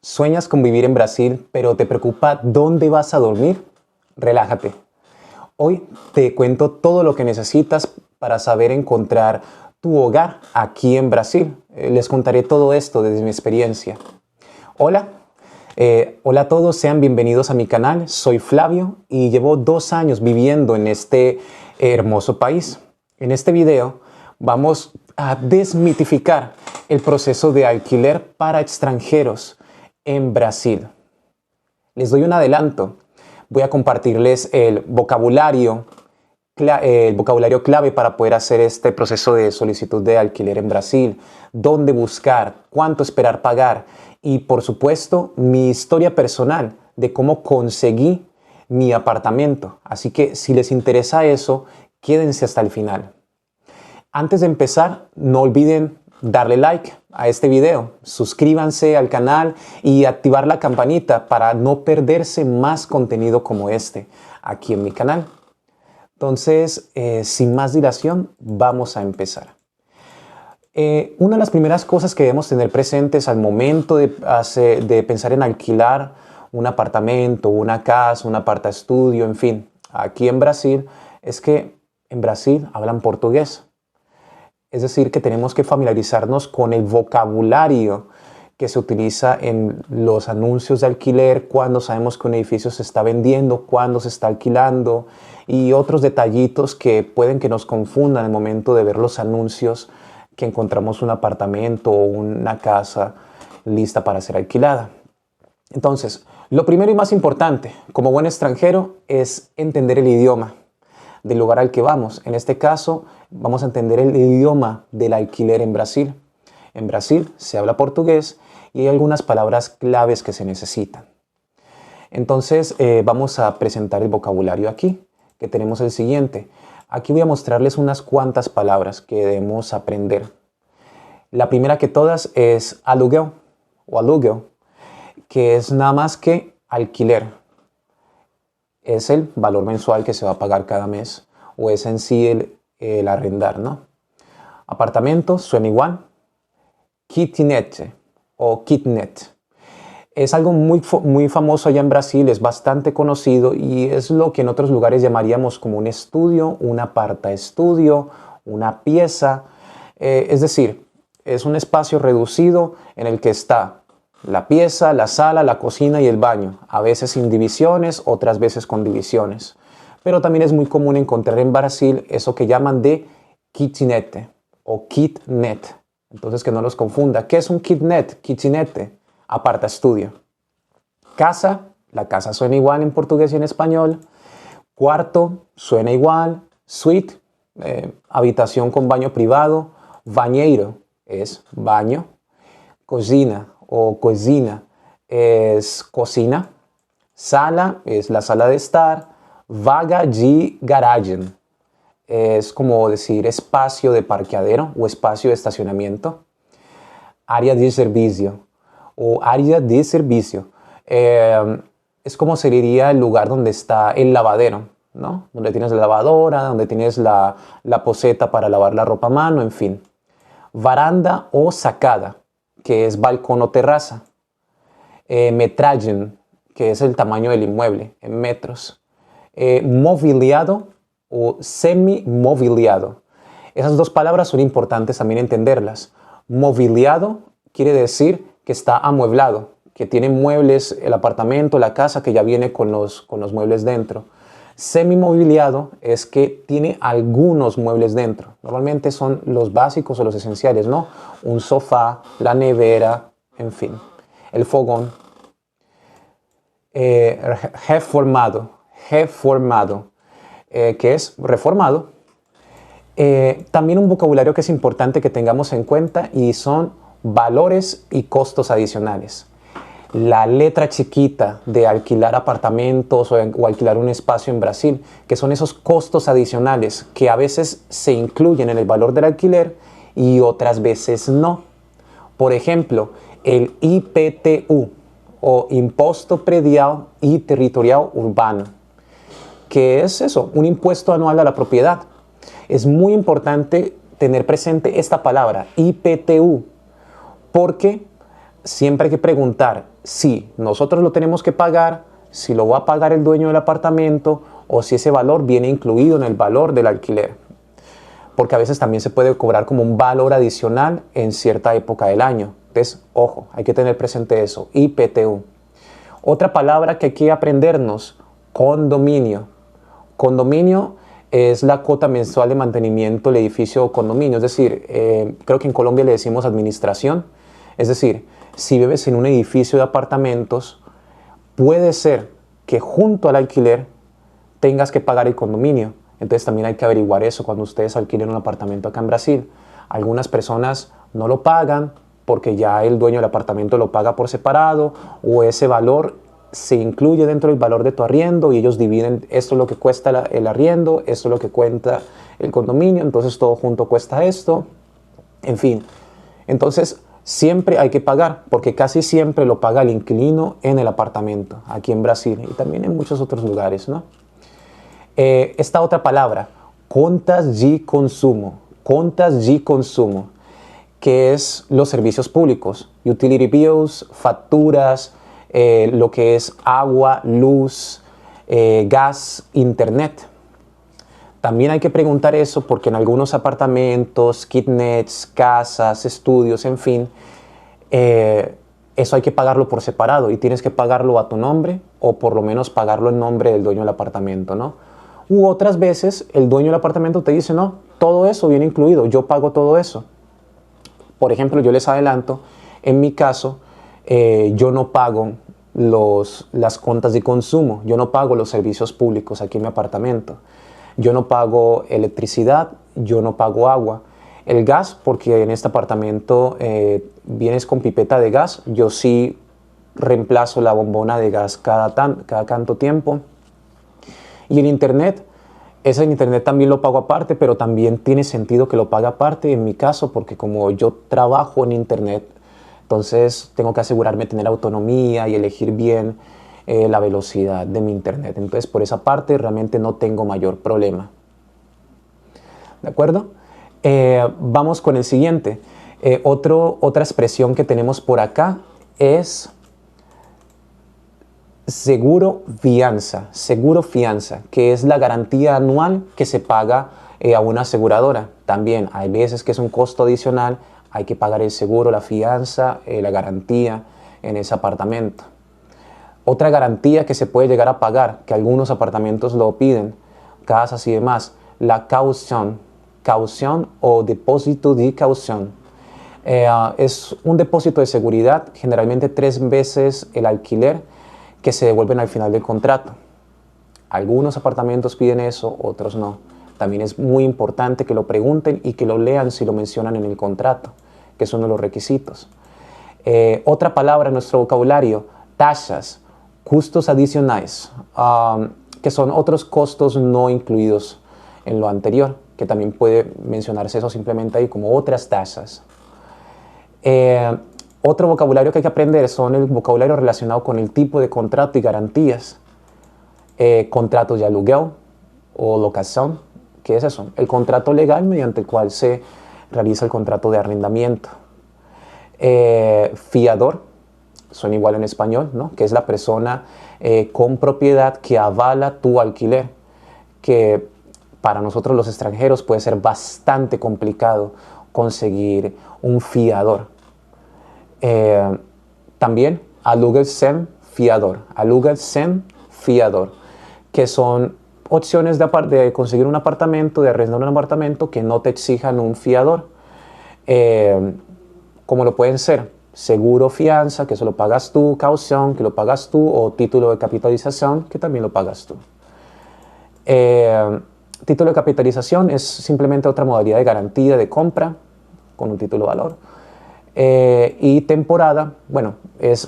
¿Sueñas con vivir en Brasil, pero te preocupa dónde vas a dormir? Relájate. Hoy te cuento todo lo que necesitas para saber encontrar tu hogar aquí en Brasil. Les contaré todo esto desde mi experiencia. Hola, hola a todos, sean bienvenidos a mi canal. Soy Flavio y llevo 2 años viviendo en este hermoso país. En este video vamos a desmitificar el proceso de alquiler para extranjeros en Brasil. Les doy un adelanto. Voy a compartirles el vocabulario clave para poder hacer este proceso de solicitud de alquiler en Brasil, dónde buscar, cuánto esperar pagar y, por supuesto, mi historia personal de cómo conseguí mi apartamento. Así que si les interesa eso, quédense hasta el final. Antes de empezar, no olviden darle like a este video, suscríbanse al canal y activar la campanita para no perderse más contenido como este aquí en mi canal. Entonces, sin más dilación, vamos a empezar. Una de las primeras cosas que debemos tener presentes al momento de pensar en alquilar un apartamento, una casa, un apartaestudio, en fin, aquí en Brasil, es que en Brasil hablan portugués. Es decir, que tenemos que familiarizarnos con el vocabulario que se utiliza en los anuncios de alquiler, cuando sabemos que un edificio se está vendiendo, cuando se está alquilando y otros detallitos que pueden que nos confundan al momento de ver los anuncios que encontramos un apartamento o una casa lista para ser alquilada. Entonces, lo primero y más importante como buen extranjero es entender el idioma del lugar al que vamos. En este caso, vamos a entender el idioma del alquiler en Brasil. En Brasil se habla portugués y hay algunas palabras claves que se necesitan. Entonces, vamos a presentar el vocabulario aquí, que tenemos el siguiente. Aquí voy a mostrarles unas cuantas palabras que debemos aprender. La primera que todas es aluguel o aluguel, que es nada más que alquiler. Es el valor mensual que se va a pagar cada mes o es en sí el arrendar, ¿no? Apartamento suena igual. Kitnet o kitnet. Es algo muy famoso allá en Brasil, es bastante conocido y es lo que en otros lugares llamaríamos como un estudio, un apartaestudio, una pieza. Es decir, es un espacio reducido en el que está la pieza, la sala, la cocina y el baño, a veces sin divisiones, otras veces con divisiones. Pero también es muy común encontrar en Brasil eso que llaman de kitnet o kitnet. Entonces que no los confunda. ¿Qué es un kitnet? Kitnet, apartaestudio. Casa, la casa suena igual en portugués y en español. Cuarto, suena igual. Suite, habitación con baño privado. Banheiro es baño. Cocina o cocina es cocina. Sala es la sala de estar. Vaga de garagem es como decir espacio de parqueadero o espacio de estacionamiento. Área de servicio o área de servicio es como sería el lugar donde está el lavadero, ¿no? Donde tienes la lavadora, donde tienes la poceta para lavar la ropa a mano, en fin. Varanda o sacada, que es balcón o terraza. Metragem, que es el tamaño del inmueble en metros. Mobiliado o semi-mobiliado. Esas dos palabras son importantes también entenderlas. Mobiliado quiere decir que está amueblado, que tiene muebles, el apartamento, la casa que ya viene con los muebles dentro. Semi-mobiliado es que tiene algunos muebles dentro. Normalmente son los básicos o los esenciales, ¿no? Un sofá, la nevera, en fin. El fogón. Reformado, que es reformado. También un vocabulario que es importante que tengamos en cuenta y son valores y costos adicionales. La letra chiquita de alquilar apartamentos o alquilar un espacio en Brasil, que son esos costos adicionales que a veces se incluyen en el valor del alquiler y otras veces no. Por ejemplo, el IPTU o Imposto Predial y Territorial Urbano, que es eso, un impuesto anual a la propiedad. Es muy importante tener presente esta palabra, IPTU, porque siempre hay que preguntar, si nosotros lo tenemos que pagar, si lo va a pagar el dueño del apartamento o si ese valor viene incluido en el valor del alquiler. Porque a veces también se puede cobrar como un valor adicional en cierta época del año. Entonces, ojo, hay que tener presente eso. IPTU. Otra palabra que hay que aprendernos, condominio. Condominio es la cuota mensual de mantenimiento del edificio o condominio. Es decir, creo que en Colombia le decimos administración. Es decir, si vives en un edificio de apartamentos, puede ser que junto al alquiler tengas que pagar el condominio. Entonces también hay que averiguar eso cuando ustedes alquilen un apartamento acá en Brasil. Algunas personas no lo pagan porque ya el dueño del apartamento lo paga por separado o ese valor se incluye dentro del valor de tu arriendo y ellos dividen, esto es lo que cuesta el arriendo, esto es lo que cuenta el condominio, entonces todo junto cuesta esto. En fin, entonces siempre hay que pagar porque casi siempre lo paga el inquilino en el apartamento aquí en Brasil y también en muchos otros lugares, ¿no? Esta otra palabra, contas de consumo, que es los servicios públicos, utility bills, facturas, lo que es agua, luz, gas, internet. También hay que preguntar eso porque en algunos apartamentos, kitnets, casas, estudios, en fin, eso hay que pagarlo por separado y tienes que pagarlo a tu nombre o por lo menos pagarlo en nombre del dueño del apartamento, ¿no? U otras veces el dueño del apartamento te dice, no, todo eso viene incluido, yo pago todo eso. Por ejemplo, yo les adelanto, en mi caso, yo no pago las cuentas de consumo, yo no pago los servicios públicos aquí en mi apartamento. Yo no pago electricidad, yo no pago agua. El gas, porque en este apartamento vienes con pipeta de gas, yo sí reemplazo la bombona de gas cada tanto tiempo. Y el internet, ese internet también lo pago aparte, pero también tiene sentido que lo pague aparte en mi caso, porque como yo trabajo en internet, entonces tengo que asegurarme de tener autonomía y elegir bien la velocidad de mi internet. Entonces por esa parte realmente no tengo mayor problema. ¿De acuerdo? Vamos con el siguiente. Otra expresión que tenemos por acá es seguro fianza, que es la garantía anual que se paga a una aseguradora. También hay veces que es un costo adicional, hay que pagar el seguro, la fianza, la garantía en ese apartamento. Otra garantía que se puede llegar a pagar, que algunos apartamentos lo piden, casas y demás, la caución o depósito de caución. Es un depósito de seguridad, generalmente 3 veces el alquiler, que se devuelven al final del contrato. Algunos apartamentos piden eso, otros no. También es muy importante que lo pregunten y que lo lean si lo mencionan en el contrato, que es uno de los requisitos. Otra palabra en nuestro vocabulario, tasas, costos adicionales, que son otros costos no incluidos en lo anterior, que también puede mencionarse eso simplemente ahí como otras tasas. Otro vocabulario que hay que aprender son el vocabulario relacionado con el tipo de contrato y garantías. Contratos de aluguel o locación. ¿Qué es eso? El contrato legal mediante el cual se realiza el contrato de arrendamiento. Fiador, suena igual en español, ¿no? Que es la persona con propiedad que avala tu alquiler, que para nosotros los extranjeros puede ser bastante complicado conseguir un fiador. También aluguel sem fiador, que son opciones de conseguir un apartamento, de arrendar un apartamento que no te exijan un fiador, como lo pueden ser seguro fianza, que eso lo pagas tú, caución, que lo pagas tú, o título de capitalización, que también lo pagas tú. Título de capitalización es simplemente otra modalidad de garantía de compra con un título de valor. Y temporada, bueno,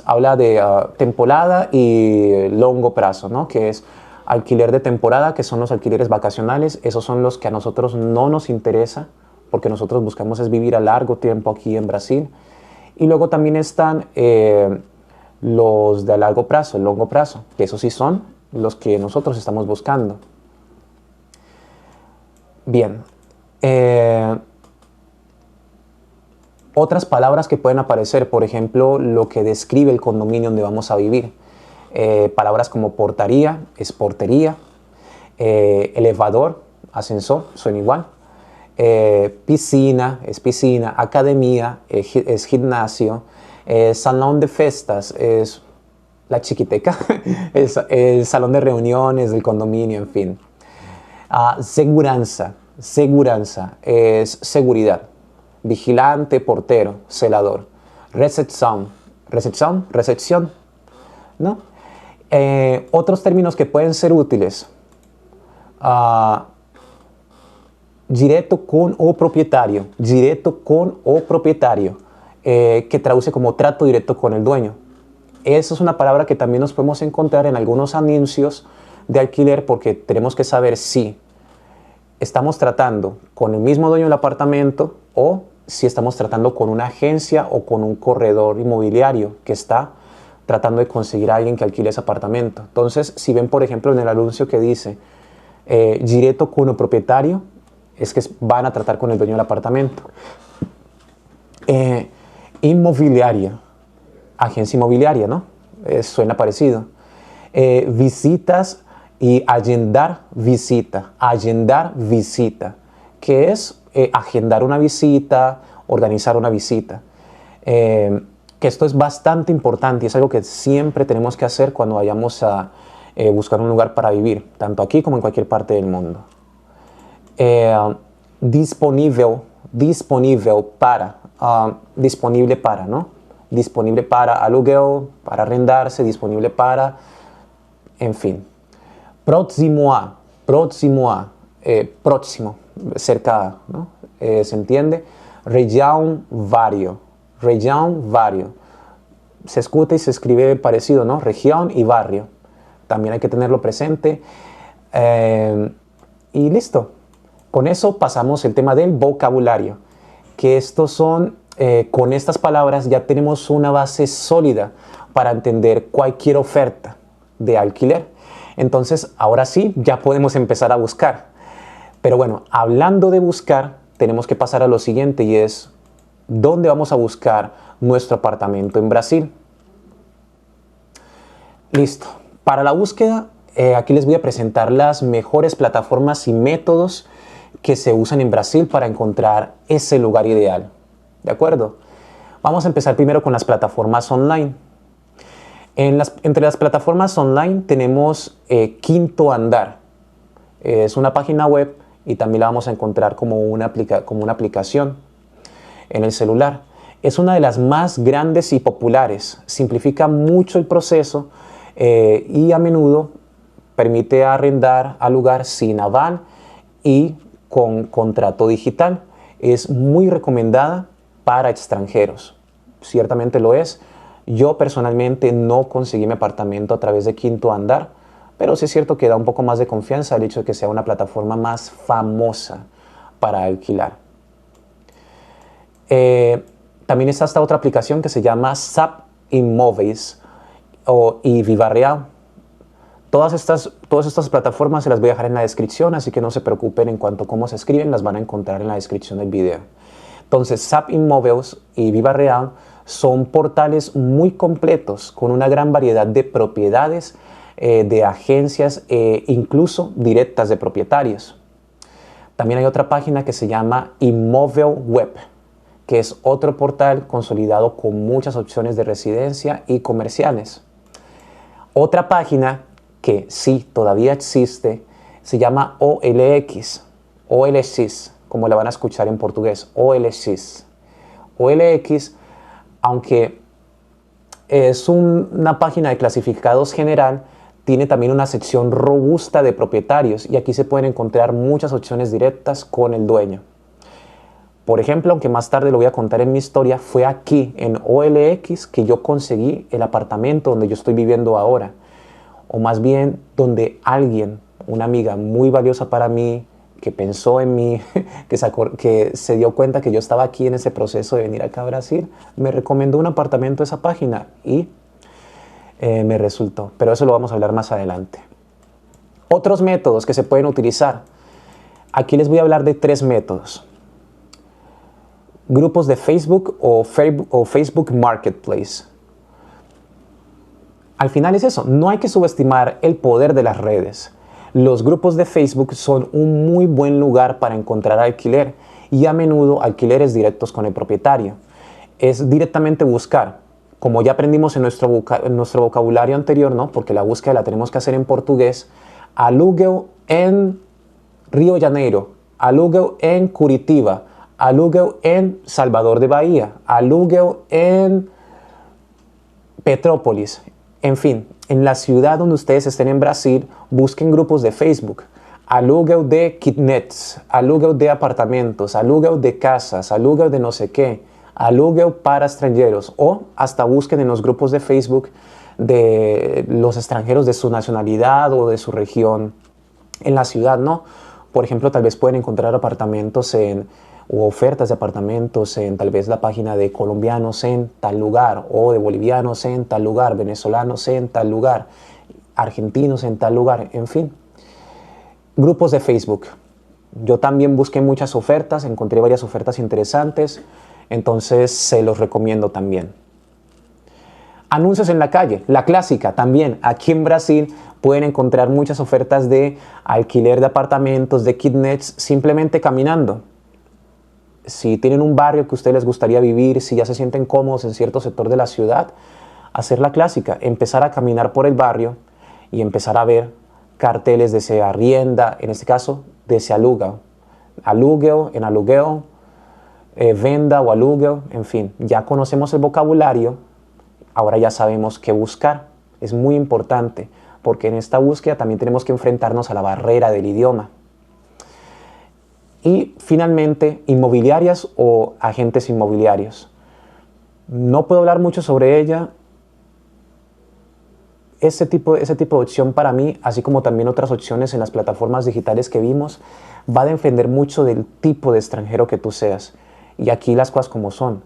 habla de temporada y largo plazo, ¿no? Que es alquiler de temporada, que son los alquileres vacacionales. Esos son los que a nosotros no nos interesa, porque nosotros buscamos es vivir a largo tiempo aquí en Brasil. Y luego también están los de largo plazo, el largo plazo, que esos sí son los que nosotros estamos buscando. Bien. Otras palabras que pueden aparecer, por ejemplo, lo que describe el condominio donde vamos a vivir. Palabras como portaría, es portería, elevador, ascensor, suena igual. Piscina, es piscina, academia, es gimnasio, salón de fiestas, es la chiquiteca, el salón de reuniones del condominio, en fin. Seguranza, seguranza, es seguridad. Vigilante, portero, celador. Recepción, recepción, recepción, ¿no? Otros términos que pueden ser útiles. Direto con o propietario, direto con o propietario, que traduce como trato directo con el dueño. Esa es una palabra que también nos podemos encontrar en algunos anuncios de alquiler, porque tenemos que saber si estamos tratando con el mismo dueño del apartamento o si estamos tratando con una agencia o con un corredor inmobiliario que está tratando de conseguir a alguien que alquile ese apartamento. Entonces, si ven, por ejemplo, en el anuncio que dice direto con o propietario, es que van a tratar con el dueño del apartamento. Inmobiliaria, agencia inmobiliaria, ¿no? Suena parecido. Visitas y agendar visita, que es agendar una visita, organizar una visita. Que esto es bastante importante y es algo que siempre tenemos que hacer cuando vayamos a buscar un lugar para vivir, tanto aquí como en cualquier parte del mundo. Disponible para, ¿no? Disponible para aluguel, para arrendarse, disponible para, en fin. Próximo a, próximo, cerca, ¿no? ¿Se entiende? Región vario, se escucha y se escribe parecido, ¿no? Región y barrio, también hay que tenerlo presente. Y listo. Con eso pasamos el tema del vocabulario, que estos son, con estas palabras ya tenemos una base sólida para entender cualquier oferta de alquiler. Entonces, ahora sí, ya podemos empezar a buscar. Pero bueno, hablando de buscar, tenemos que pasar a lo siguiente y es, ¿dónde vamos a buscar nuestro apartamento en Brasil? Listo. Para la búsqueda, aquí les voy a presentar las mejores plataformas y métodos que se usan en Brasil para encontrar ese lugar ideal. ¿De acuerdo? Vamos a empezar primero con las plataformas online. Entre las plataformas online tenemos Quinto Andar. Es una página web y también la vamos a encontrar como una aplicación en el celular. Es una de las más grandes y populares. Simplifica mucho el proceso y a menudo permite arrendar al lugar sin aval y con contrato digital. Es muy recomendada para extranjeros. Ciertamente lo es. Yo personalmente no conseguí mi apartamento a través de Quinto Andar, pero sí es cierto que da un poco más de confianza el hecho de que sea una plataforma más famosa para alquilar. También está esta otra aplicación que se llama Zap Imóveis y Viva Real. Todas estas plataformas se las voy a dejar en la descripción, así que no se preocupen en cuanto a cómo se escriben, las van a encontrar en la descripción del video. Entonces, Zap Imóveis y Viva Real son portales muy completos con una gran variedad de propiedades, de agencias e incluso directas de propietarios. También hay otra página que se llama Imóvel Web, que es otro portal consolidado con muchas opciones de residencia y comerciales. Otra página que sí todavía existe se llama OLX, como la van a escuchar en portugués, OLX. OLX, aunque es una página de clasificados general, tiene también una sección robusta de propietarios y aquí se pueden encontrar muchas opciones directas con el dueño. Por ejemplo, aunque más tarde lo voy a contar en mi historia, fue aquí en OLX que yo conseguí el apartamento donde yo estoy viviendo ahora. O más bien donde alguien, una amiga muy valiosa para mí, que pensó en mí, que se dio cuenta que yo estaba aquí en ese proceso de venir acá a Brasil, me recomendó un apartamento de esa página y me resultó. Pero eso lo vamos a hablar más adelante. Otros métodos que se pueden utilizar. Aquí les voy a hablar de 3 métodos. grupos de Facebook o Facebook Marketplace. Al final es eso, no hay que subestimar el poder de las redes. Los grupos de Facebook son un muy buen lugar para encontrar alquiler y a menudo alquileres directos con el propietario. Es directamente buscar, como ya aprendimos en nuestro vocabulario anterior, ¿no? Porque la búsqueda la tenemos que hacer en portugués, aluguel en Río de Janeiro, aluguel en Curitiba, aluguel en Salvador de Bahía, aluguel en Petrópolis. En fin, en la ciudad donde ustedes estén en Brasil, busquen grupos de Facebook. Aluguel de kitnets, aluguel de apartamentos, aluguel de casas, aluguel de no sé qué, aluguel para extranjeros, o hasta busquen en los grupos de Facebook de los extranjeros de su nacionalidad o de su región en la ciudad, ¿no? Por ejemplo, tal vez pueden encontrar apartamentos o ofertas de apartamentos en tal vez la página de colombianos en tal lugar, o de bolivianos en tal lugar, venezolanos en tal lugar, argentinos en tal lugar, en fin. Grupos de Facebook. Yo también busqué muchas ofertas, encontré varias ofertas interesantes, entonces se los recomiendo también. Anuncios en la calle, la clásica también. Aquí en Brasil pueden encontrar muchas ofertas de alquiler de apartamentos, de kitnets, simplemente caminando. Si tienen un barrio que a ustedes les gustaría vivir, si ya se sienten cómodos en cierto sector de la ciudad, hacer la clásica, empezar a caminar por el barrio y empezar a ver carteles de se arrienda, en este caso de se aluga, alugueo, en alugueo, venda o alugueo, en fin, ya conocemos el vocabulario, ahora ya sabemos qué buscar. Es muy importante porque en esta búsqueda también tenemos que enfrentarnos a la barrera del idioma. Y finalmente, inmobiliarias o agentes inmobiliarios. No puedo hablar mucho sobre ella. Ese tipo de opción para mí, así como también otras opciones en las plataformas digitales que vimos, va a depender mucho del tipo de extranjero que tú seas. Y aquí las cosas como son.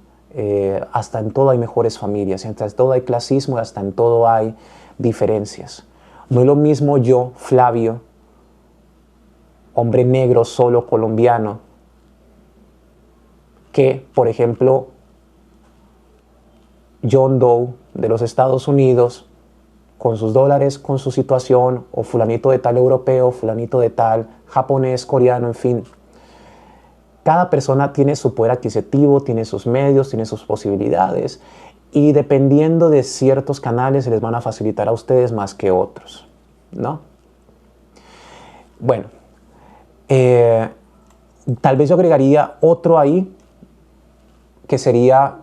Hasta en todo hay mejores familias, hasta en todo hay clasismo, hasta en todo hay diferencias. No es lo mismo yo, Flavio, hombre negro, solo, colombiano, que, por ejemplo, John Doe de los Estados Unidos, con sus dólares, con su situación, o fulanito de tal europeo, fulanito de tal japonés, coreano, en fin. Cada persona tiene su poder adquisitivo, tiene sus medios, tiene sus posibilidades, y dependiendo de ciertos canales se les van a facilitar a ustedes más que otros, ¿no? Bueno, tal vez yo agregaría otro ahí, que sería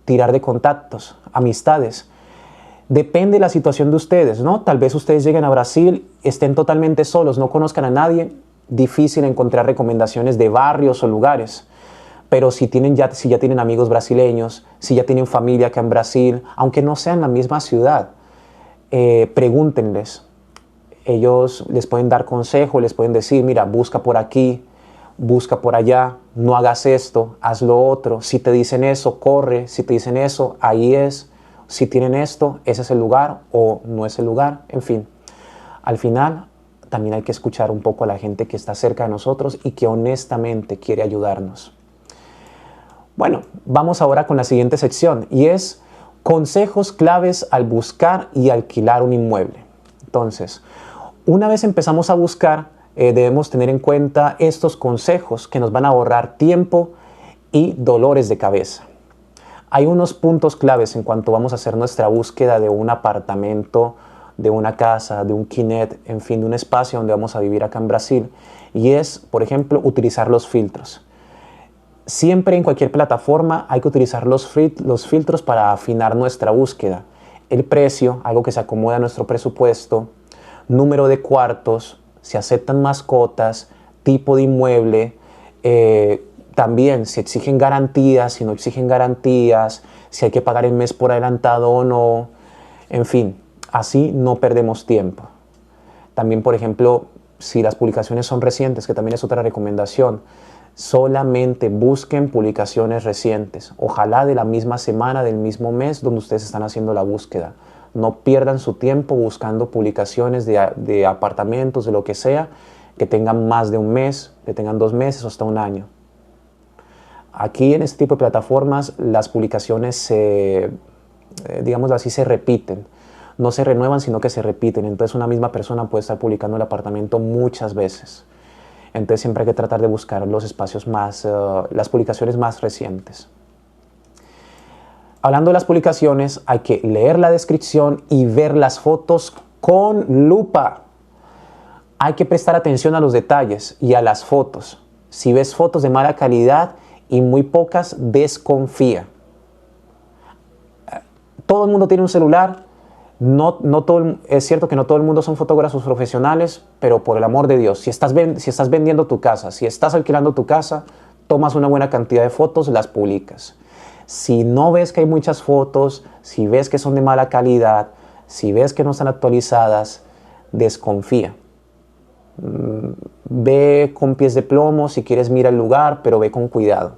tirar de contactos, amistades. Depende de la situación de ustedes, ¿no? Tal vez ustedes lleguen a Brasil, estén totalmente solos, no conozcan a nadie, difícil encontrar recomendaciones de barrios o lugares. Pero si ya tienen amigos brasileños, si ya tienen familia acá en Brasil, aunque no sean en la misma ciudad, pregúntenles. Ellos les pueden dar consejo, les pueden decir, mira, busca por aquí, busca por allá, no hagas esto, haz lo otro. Si te dicen eso, corre. Si te dicen eso, ahí es. Si tienen esto, ese es el lugar o no es el lugar. En fin, al final también hay que escuchar un poco a la gente que está cerca de nosotros y que honestamente quiere ayudarnos. Bueno, vamos ahora con la siguiente sección y es consejos claves al buscar y alquilar un inmueble. Entonces, una vez empezamos a buscar, debemos tener en cuenta estos consejos que nos van a ahorrar tiempo y dolores de cabeza. Hay unos puntos claves en cuanto vamos a hacer nuestra búsqueda de un apartamento, de una casa, de un kitnet, en fin, de un espacio donde vamos a vivir acá en Brasil. Y es, por ejemplo, utilizar los filtros. Siempre en cualquier plataforma hay que utilizar los filtros para afinar nuestra búsqueda. El precio, algo que se acomoda a nuestro presupuesto, número de cuartos, si aceptan mascotas, tipo de inmueble, también si exigen garantías, si no exigen garantías, si hay que pagar el mes por adelantado o no, en fin, así no perdemos tiempo. También, por ejemplo, si las publicaciones son recientes, que también es otra recomendación, solamente busquen publicaciones recientes, ojalá de la misma semana, del mismo mes donde ustedes están haciendo la búsqueda. No pierdan su tiempo buscando publicaciones de apartamentos, de lo que sea, que tengan más de un mes, que tengan 2 meses o hasta un año. Aquí en este tipo de plataformas las publicaciones, digámoslo así, se repiten. No se renuevan, sino que se repiten. Entonces una misma persona puede estar publicando el apartamento muchas veces. Entonces siempre hay que tratar de buscar los espacios más, las publicaciones más recientes. Hablando de las publicaciones, hay que leer la descripción y ver las fotos con lupa. Hay que prestar atención a los detalles y a las fotos. Si ves fotos de mala calidad y muy pocas, desconfía. Todo el mundo tiene un celular. Es cierto que no todo el mundo son fotógrafos profesionales, pero por el amor de Dios, si estás vendiendo tu casa, si estás alquilando tu casa, tomas una buena cantidad de fotos, las publicas. Si no ves que hay muchas fotos, si ves que son de mala calidad, si ves que no están actualizadas, desconfía. Ve con pies de plomo, si quieres mira el lugar, pero ve con cuidado.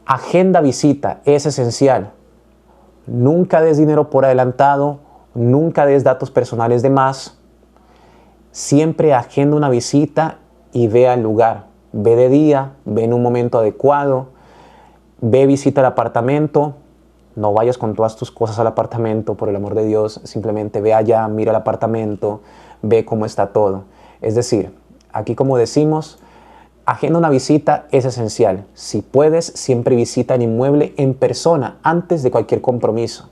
Agenda visita, es esencial. Nunca des dinero por adelantado, nunca des datos personales de más. Siempre agenda una visita y ve al lugar. Ve de día, ve en un momento adecuado, ve, visita el apartamento. No vayas con todas tus cosas al apartamento, por el amor de Dios. Simplemente ve allá, mira el apartamento, ve cómo está todo. Es decir, aquí como decimos, agenda una visita es esencial. Si puedes, siempre visita el inmueble en persona antes de cualquier compromiso.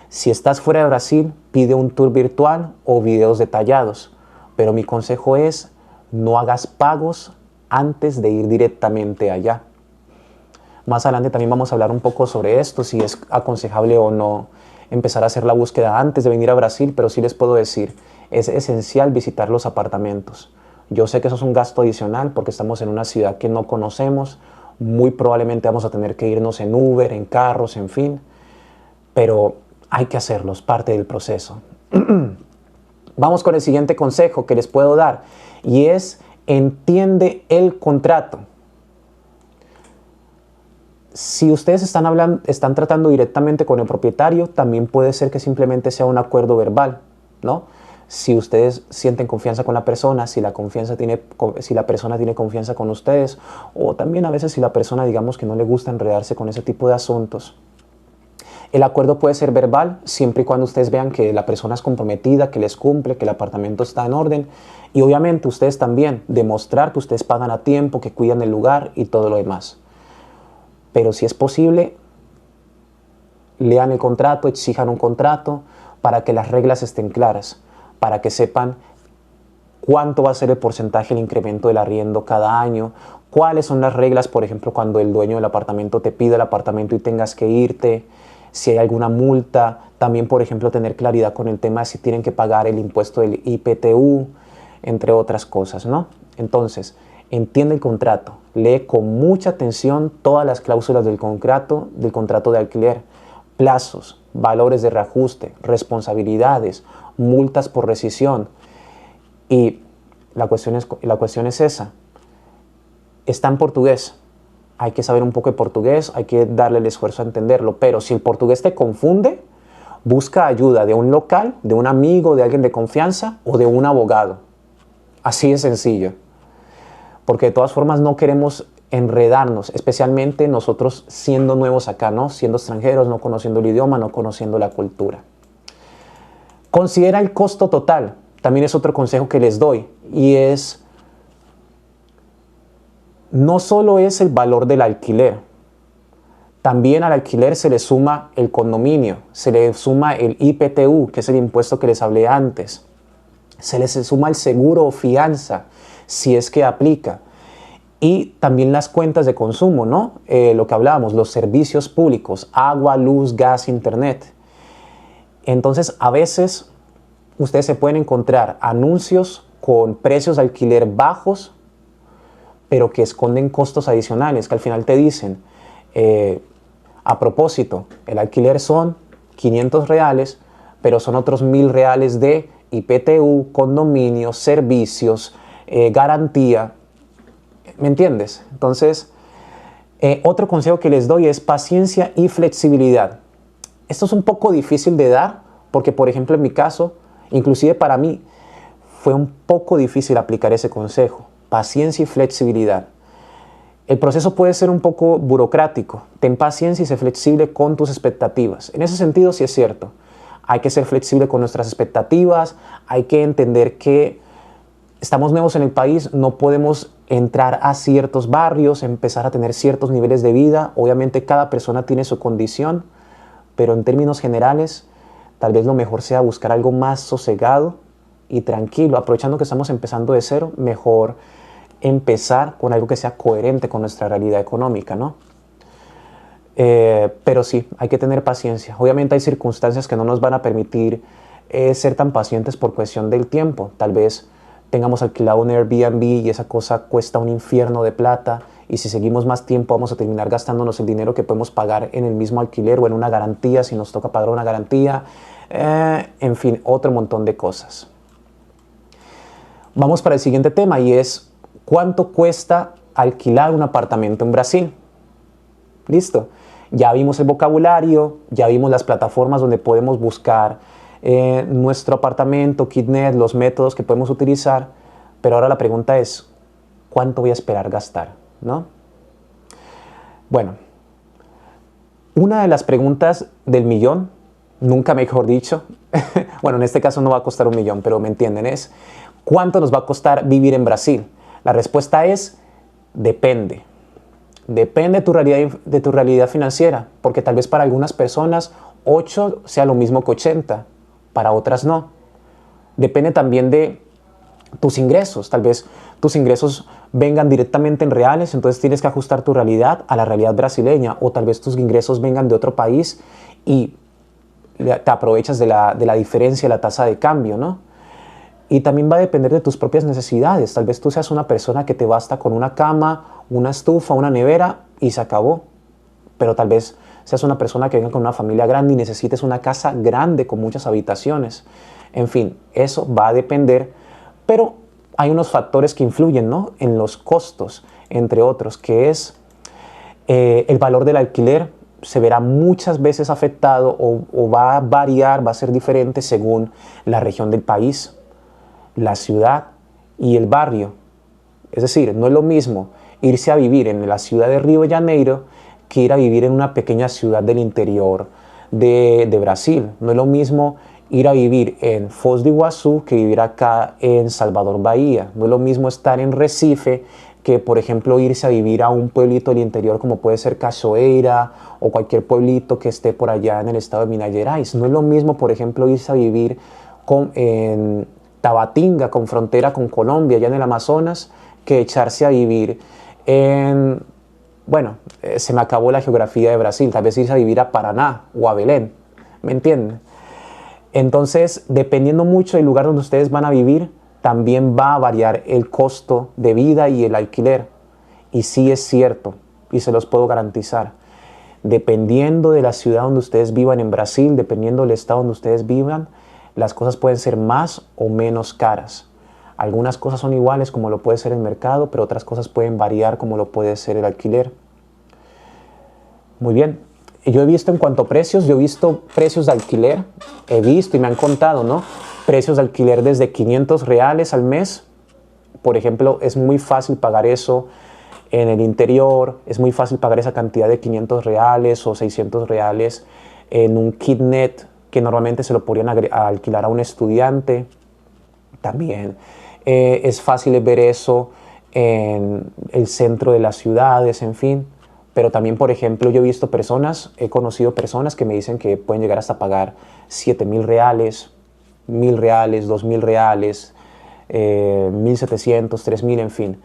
Si estás fuera de Brasil, pide un tour virtual o videos detallados. Pero mi consejo es, no hagas pagos antes de ir directamente allá. Más adelante también vamos a hablar un poco sobre esto, si es aconsejable o no empezar a hacer la búsqueda antes de venir a Brasil, pero sí les puedo decir, es esencial visitar los apartamentos. Yo sé que eso es un gasto adicional porque estamos en una ciudad que no conocemos, muy probablemente vamos a tener que irnos en Uber, en carros, en fin, pero hay que hacerlo, es parte del proceso. Vamos con el siguiente consejo que les puedo dar y es, entiende el contrato. Si ustedes están tratando directamente con el propietario, también puede ser que simplemente sea un acuerdo verbal, ¿no? Si ustedes sienten confianza con la persona, si la persona tiene confianza con ustedes, o también a veces si la persona, digamos, que no le gusta enredarse con ese tipo de asuntos. El acuerdo puede ser verbal, siempre y cuando ustedes vean que la persona es comprometida, que les cumple, que el apartamento está en orden. Y obviamente ustedes también demostrar que ustedes pagan a tiempo, que cuidan el lugar y todo lo demás. Pero si es posible, lean el contrato, exijan un contrato para que las reglas estén claras, para que sepan cuánto va a ser el porcentaje del incremento del arriendo cada año, cuáles son las reglas, por ejemplo, cuando el dueño del apartamento te pide el apartamento y tengas que irte, si hay alguna multa, también, por ejemplo, tener claridad con el tema de si tienen que pagar el impuesto del IPTU, entre otras cosas, ¿no? Entonces, entiende el contrato, lee con mucha atención todas las cláusulas del contrato de alquiler, plazos, valores de reajuste, responsabilidades, multas por rescisión. Y la cuestión es esa. Está en portugués. Hay que saber un poco de portugués, hay que darle el esfuerzo a entenderlo. Pero si el portugués te confunde, busca ayuda de un local, de un amigo, de alguien de confianza o de un abogado. Así de sencillo. Porque de todas formas no queremos enredarnos, especialmente nosotros siendo nuevos acá, ¿no? Siendo extranjeros, no conociendo el idioma, no conociendo la cultura. Considera el costo total. También es otro consejo que les doy. Y es, no solo es el valor del alquiler. También al alquiler se le suma el condominio, se le suma el IPTU, que es el impuesto que les hablé antes. Se les suma el seguro o fianza, si es que aplica. Y también las cuentas de consumo, ¿no? Lo que hablábamos, los servicios públicos, agua, luz, gas, internet. Entonces, a veces ustedes se pueden encontrar anuncios con precios de alquiler bajos, pero que esconden costos adicionales, que al final te dicen, a propósito, el alquiler son 500 reales, pero son otros 1.000 reales de IPTU, condominio, servicios, garantía. ¿Me entiendes? Entonces, otro consejo que les doy es paciencia y flexibilidad. Esto es un poco difícil de dar porque, por ejemplo, en mi caso, inclusive para mí, fue un poco difícil aplicar ese consejo. Paciencia y flexibilidad. El proceso puede ser un poco burocrático. Ten paciencia y sé flexible con tus expectativas. En ese sentido, sí es cierto. Hay que ser flexible con nuestras expectativas. Hay que entender que estamos nuevos en el país, no podemos entrar a ciertos barrios, empezar a tener ciertos niveles de vida. Obviamente cada persona tiene su condición, pero en términos generales, tal vez lo mejor sea buscar algo más sosegado y tranquilo. Aprovechando que estamos empezando de cero, mejor empezar con algo que sea coherente con nuestra realidad económica, ¿no? Pero sí, hay que tener paciencia. Obviamente hay circunstancias que no nos van a permitir ser tan pacientes por cuestión del tiempo. Tal vez tengamos alquilado un Airbnb y esa cosa cuesta un infierno de plata, y si seguimos más tiempo vamos a terminar gastándonos el dinero que podemos pagar en el mismo alquiler o en una garantía si nos toca pagar una garantía. En fin, otro montón de cosas. Vamos para el siguiente tema, y es ¿cuánto cuesta alquilar un apartamento en Brasil? Listo. Ya vimos el vocabulario, ya vimos las plataformas donde podemos buscar nuestro apartamento, KitNet, los métodos que podemos utilizar, pero ahora la pregunta es, ¿cuánto voy a esperar gastar? ¿No? Bueno, una de las preguntas del millón, nunca mejor dicho, bueno, en este caso no va a costar 1.000.000, pero me entienden, es ¿cuánto nos va a costar vivir en Brasil? La respuesta es, depende. Depende de tu realidad financiera, porque tal vez para algunas personas 8 sea lo mismo que 80, para otras no. Depende también de tus ingresos. Tal vez tus ingresos vengan directamente en reales, entonces tienes que ajustar tu realidad a la realidad brasileña, o tal vez tus ingresos vengan de otro país y te aprovechas de la diferencia de la tasa de cambio, ¿no? Y también va a depender de tus propias necesidades. Tal vez tú seas una persona que te basta con una cama, una estufa, una nevera y se acabó. Pero tal vez seas una persona que venga con una familia grande y necesites una casa grande con muchas habitaciones. En fin, eso va a depender, pero hay unos factores que influyen, ¿no?, en los costos, entre otros, que es el valor del alquiler. Se verá muchas veces afectado o va a variar, va a ser diferente según la región del país, la ciudad y el barrio. Es decir, no es lo mismo irse a vivir en la ciudad de Río de Janeiro que ir a vivir en una pequeña ciudad del interior de Brasil. No es lo mismo ir a vivir en Foz do Iguazú que vivir acá en Salvador Bahía. No es lo mismo estar en Recife que, por ejemplo, irse a vivir a un pueblito del interior como puede ser Cachoeira o cualquier pueblito que esté por allá en el estado de Minas Gerais. No es lo mismo, por ejemplo, irse a vivir en Tabatinga, con frontera con Colombia, allá en el Amazonas, que echarse a vivir en, bueno, se me acabó la geografía de Brasil, tal vez irse a vivir a Paraná o a Belén, ¿me entienden? Entonces, dependiendo mucho del lugar donde ustedes van a vivir, también va a variar el costo de vida y el alquiler. Y sí es cierto, y se los puedo garantizar, dependiendo de la ciudad donde ustedes vivan en Brasil, dependiendo del estado donde ustedes vivan, las cosas pueden ser más o menos caras. Algunas cosas son iguales como lo puede ser el mercado, pero otras cosas pueden variar como lo puede ser el alquiler. Muy bien. Yo he visto en cuanto a precios, yo he visto precios de alquiler, he visto y me han contado, ¿no?, precios de alquiler desde 500 reales al mes. Por ejemplo, es muy fácil pagar eso en el interior, es muy fácil pagar esa cantidad de 500 reales o 600 reales en un KitNet, que normalmente se lo podrían alquilar a un estudiante. También es fácil ver eso en el centro de las ciudades, en fin. Pero también, por ejemplo, yo he conocido personas que me dicen que pueden llegar hasta pagar 7.000 reales, 1.000 reales, 2.000 reales, 1.700, 3.000, en fin.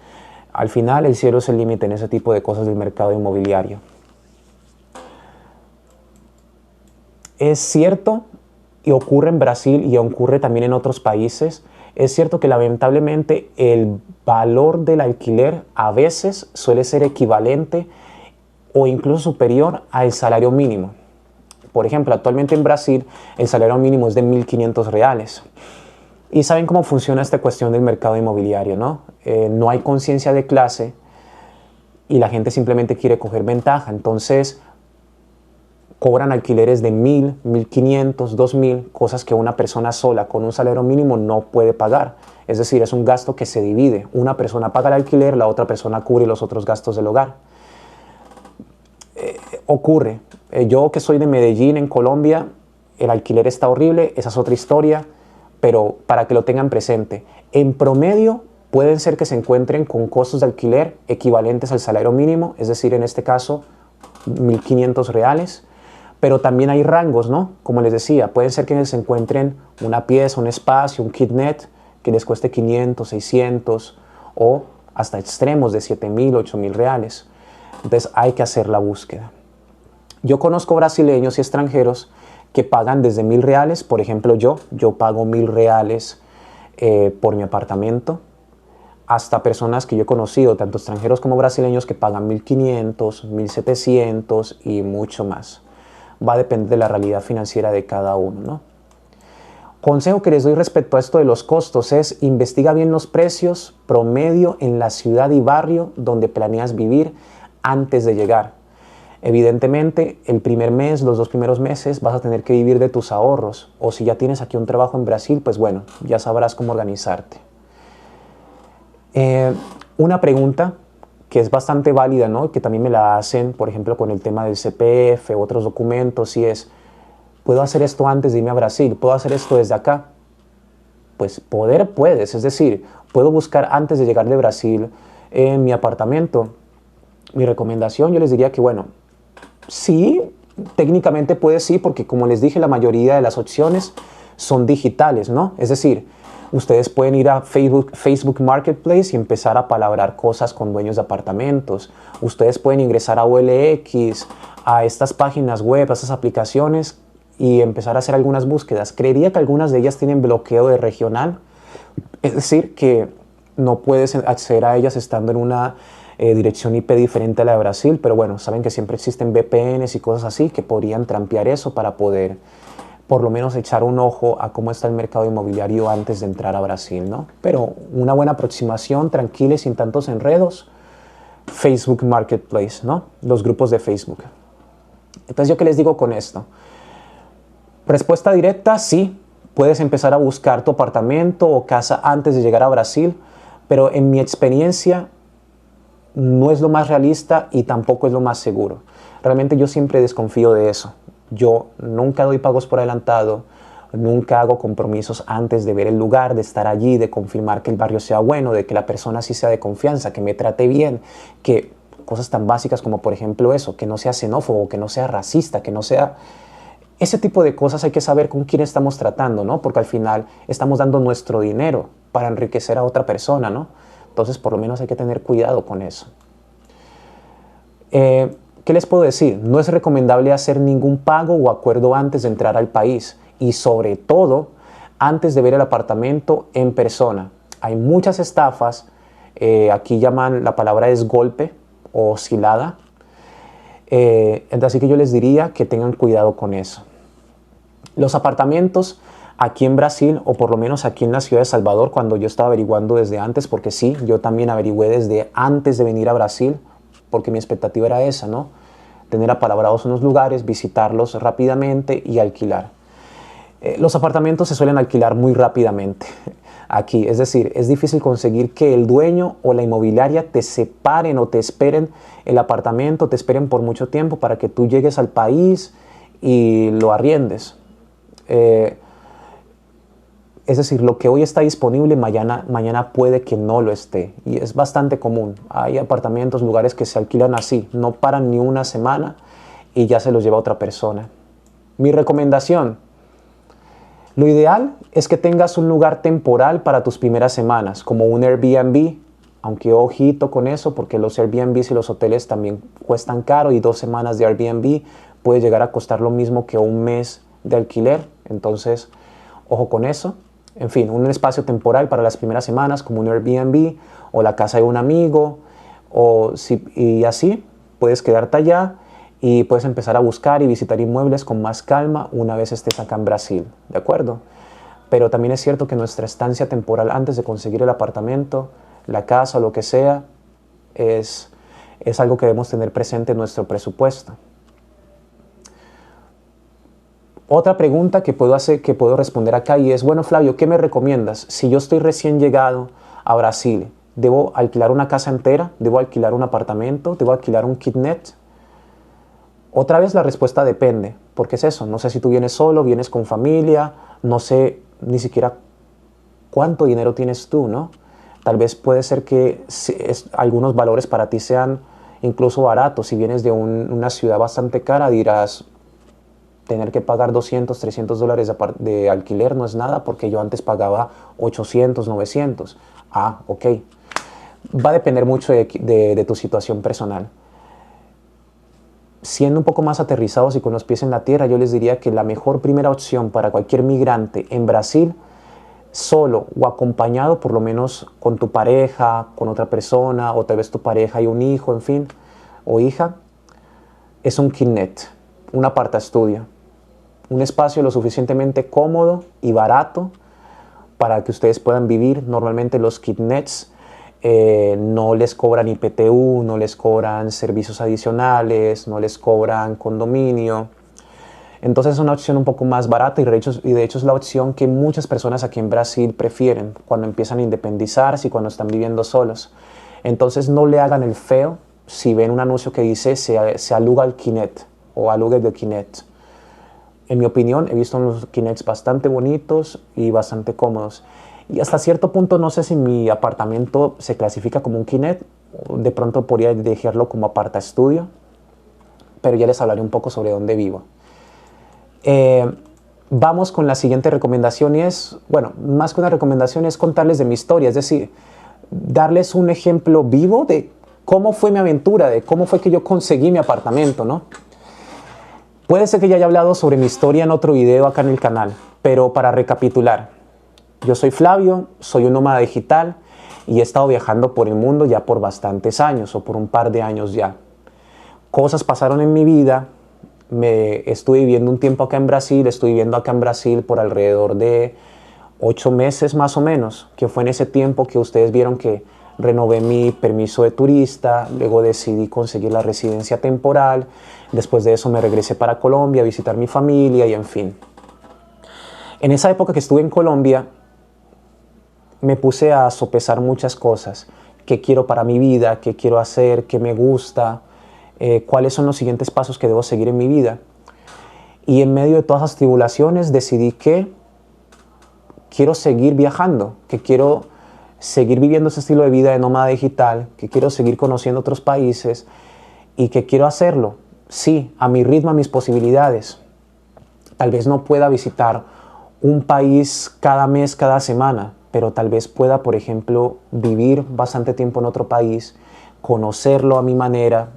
Al final, el cielo es el límite en ese tipo de cosas del mercado inmobiliario. Es cierto, y ocurre en Brasil y ocurre también en otros países, es cierto que lamentablemente el valor del alquiler a veces suele ser equivalente o incluso superior al salario mínimo. Por ejemplo, actualmente en Brasil el salario mínimo es de 1.500 reales. Y saben cómo funciona esta cuestión del mercado inmobiliario, ¿no? No hay conciencia de clase y la gente simplemente quiere coger ventaja. Entonces, cobran alquileres de 1.000, 1.500, 2.000, cosas que una persona sola con un salario mínimo no puede pagar. Es decir, es un gasto que se divide. Una persona paga el alquiler, la otra persona cubre los otros gastos del hogar. Ocurre. Yo que soy de Medellín, en Colombia, el alquiler está horrible, esa es otra historia, pero para que lo tengan presente. En promedio, pueden ser que se encuentren con costos de alquiler equivalentes al salario mínimo, es decir, en este caso, 1.500 reales. Pero también hay rangos, ¿no? Como les decía, pueden ser que se encuentren una pieza, un espacio, un kitnet que les cueste 500, 600 o hasta extremos de 7.000, 8.000 reales. Entonces hay que hacer la búsqueda. Yo conozco brasileños y extranjeros que pagan desde 1.000 reales. Por ejemplo, yo pago 1.000 reales por mi apartamento. Hasta personas que yo he conocido, tanto extranjeros como brasileños, que pagan 1.500, 1.700 y mucho más. Va a depender de la realidad financiera de cada uno, ¿no? Consejo que les doy respecto a esto de los costos es: investiga bien los precios promedio en la ciudad y barrio donde planeas vivir antes de llegar. Evidentemente, el primer mes, los 2 primeros meses, vas a tener que vivir de tus ahorros. O si ya tienes aquí un trabajo en Brasil, pues bueno, ya sabrás cómo organizarte. Una pregunta que es bastante válida, ¿no? Que también me la hacen, por ejemplo, con el tema del CPF u otros documentos, y es: ¿puedo hacer esto antes de irme a Brasil? ¿Puedo hacer esto desde acá? Pues puedes, es decir, puedo buscar antes de llegar de Brasil en mi apartamento. Mi recomendación, yo les diría que, bueno, sí, técnicamente puede, sí, porque como les dije, la mayoría de las opciones son digitales, ¿no? Es decir, ustedes pueden ir a Facebook Marketplace y empezar a palabrar cosas con dueños de apartamentos. Ustedes pueden ingresar a OLX, a estas páginas web, a estas aplicaciones, y empezar a hacer algunas búsquedas. Creería que algunas de ellas tienen bloqueo de regional, es decir, que no puedes acceder a ellas estando en una dirección IP diferente a la de Brasil, pero bueno, saben que siempre existen VPNs y cosas así que podrían trampear eso para poder por lo menos echar un ojo a cómo está el mercado inmobiliario antes de entrar a Brasil, ¿no? Pero una buena aproximación, tranquila y sin tantos enredos, Facebook Marketplace, ¿no? Los grupos de Facebook. Entonces, ¿yo qué les digo con esto? Respuesta directa: sí, puedes empezar a buscar tu apartamento o casa antes de llegar a Brasil, pero en mi experiencia no es lo más realista y tampoco es lo más seguro. Realmente yo siempre desconfío de eso. Yo nunca doy pagos por adelantado, nunca hago compromisos antes de ver el lugar, de estar allí, de confirmar que el barrio sea bueno, de que la persona sí sea de confianza, que me trate bien, que cosas tan básicas como, por ejemplo, eso, que no sea xenófobo, que no sea racista, que no sea... Ese tipo de cosas hay que saber con quién estamos tratando, ¿no? Porque al final estamos dando nuestro dinero para enriquecer a otra persona, ¿no? Entonces, por lo menos hay que tener cuidado con eso. ¿Qué les puedo decir? No es recomendable hacer ningún pago o acuerdo antes de entrar al país, y sobre todo antes de ver el apartamento en persona. Hay muchas estafas, aquí llaman, la palabra es golpe o oscilada. Así que yo les diría que tengan cuidado con eso. Los apartamentos aquí en Brasil, o por lo menos aquí en la ciudad de Salvador, cuando yo estaba averiguando desde antes, porque sí, yo también averigüé desde antes de venir a Brasil, porque mi expectativa era esa, ¿no? Tener apalabrados unos lugares, visitarlos rápidamente y alquilar. Los apartamentos se suelen alquilar muy rápidamente aquí, es decir, es difícil conseguir que el dueño o la inmobiliaria te separen o te esperen el apartamento, te esperen por mucho tiempo para que tú llegues al país y lo arriendes. Es decir, lo que hoy está disponible, mañana puede que no lo esté. Y es bastante común. Hay apartamentos, lugares que se alquilan así. No paran ni una semana y ya se los lleva otra persona. Mi recomendación: lo ideal es que tengas un lugar temporal para tus primeras semanas, como un Airbnb. Aunque ojito con eso, porque los Airbnbs y los hoteles también cuestan caro, y 2 semanas de Airbnb puede llegar a costar lo mismo que un mes de alquiler. Entonces, ojo con eso. En fin, un espacio temporal para las primeras semanas, como un Airbnb o la casa de un amigo, y así puedes quedarte allá y puedes empezar a buscar y visitar inmuebles con más calma una vez estés acá en Brasil, ¿de acuerdo? Pero también es cierto que nuestra estancia temporal antes de conseguir el apartamento, la casa o lo que sea, es algo que debemos tener presente en nuestro presupuesto. Otra pregunta que puedo hacer, que puedo responder acá y es, bueno, Flavio, ¿qué me recomiendas? Si yo estoy recién llegado a Brasil, ¿debo alquilar una casa entera? ¿Debo alquilar un apartamento? ¿Debo alquilar un kitnet? Otra vez la respuesta depende, porque es eso, no sé si tú vienes solo, vienes con familia, no sé ni siquiera cuánto dinero tienes tú, ¿no? Tal vez puede ser que algunos valores para ti sean incluso baratos. Si vienes de una ciudad bastante cara, dirás, tener que pagar 200, 300 dólares de alquiler no es nada porque yo antes pagaba 800, 900. Ah, ok. Va a depender mucho de tu situación personal. Siendo un poco más aterrizados y con los pies en la tierra, yo les diría que la mejor primera opción para cualquier migrante en Brasil, solo o acompañado, por lo menos con tu pareja, con otra persona, o tal vez tu pareja y un hijo, en fin, o hija, es un kitnet, un apartaestudio. Un espacio lo suficientemente cómodo y barato para que ustedes puedan vivir. Normalmente los kitnets no les cobran IPTU, no les cobran servicios adicionales, no les cobran condominio. Entonces es una opción un poco más barata y de hecho es la opción que muchas personas aquí en Brasil prefieren cuando empiezan a independizarse y cuando están viviendo solos. Entonces no le hagan el feo si ven un anuncio que dice se aluga el kitnet o alugue de kitnet. En mi opinión, he visto unos kinets bastante bonitos y bastante cómodos. Y hasta cierto punto no sé si mi apartamento se clasifica como un kinet. De pronto podría dejarlo como apartaestudio. Pero ya les hablaré un poco sobre dónde vivo. Vamos con la siguiente recomendación y es, bueno, más que una recomendación es contarles de mi historia. Es decir, darles un ejemplo vivo de cómo fue mi aventura, de cómo fue que yo conseguí mi apartamento, ¿no? Puede ser que ya haya hablado sobre mi historia en otro video acá en el canal, pero para recapitular, yo soy Flavio, soy un nómada digital y he estado viajando por el mundo ya por bastantes años o por un par de años ya. Cosas pasaron en mi vida, estuve viviendo un tiempo acá en Brasil, estuve viviendo acá en Brasil por alrededor de 8 meses más o menos, que fue en ese tiempo que ustedes vieron que renové mi permiso de turista, luego decidí conseguir la residencia temporal, después de eso me regresé para Colombia a visitar mi familia y en fin. En esa época que estuve en Colombia, me puse a sopesar muchas cosas. ¿Qué quiero para mi vida? ¿Qué quiero hacer? ¿Qué me gusta? ¿Cuáles son los siguientes pasos que debo seguir en mi vida? Y en medio de todas esas tribulaciones decidí que quiero seguir viajando, que quiero seguir viviendo ese estilo de vida de nómada digital, que quiero seguir conociendo otros países y que quiero hacerlo, sí, a mi ritmo, a mis posibilidades. Tal vez no pueda visitar un país cada mes, cada semana, pero tal vez pueda, por ejemplo, vivir bastante tiempo en otro país, conocerlo a mi manera